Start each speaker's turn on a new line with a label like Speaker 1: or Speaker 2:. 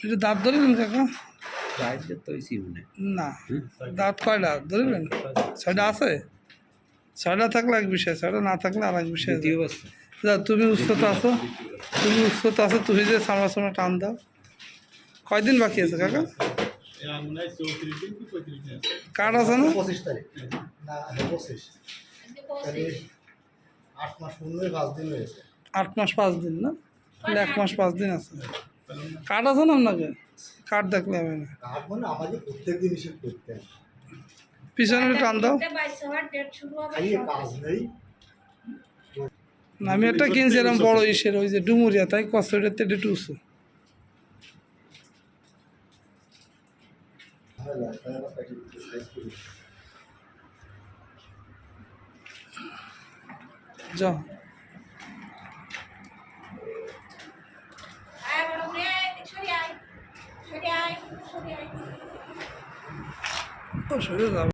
Speaker 1: এটা দাঁত ধরবেন কাকা? না, দাঁত কয়টা ধরবেন? 6টা আছে? 6টা থাকলে এক বিষয়, 6টা না থাকলে আর এক বিষয়। যা, তুমি উচ্চতা আছো, তুমি যে সামনা টান দাও। কয়দিন বাকি আছে কাকা? কার্ড আছে না?
Speaker 2: 25 তারিখ না 25 8 মাস 5 দিন হয়েছে।
Speaker 1: 8 মাস 5 দিন না? 1 মাস 5 দিন আছে। কার্ড আছে না আপনাকে? কার্ড দেখলে হবে না।
Speaker 2: কার্ড মানে আমাকে প্রত্যেকদিন হিসেব করতে হয়।
Speaker 1: পিছনে টান দাও।
Speaker 2: কাজ নেই।
Speaker 1: আমি একটা কিনছিলাম বড় ইসের, ওই যে ডুমুরিয়া, তাই কষ্টটাতে টুসু। যাও, সরে যাও।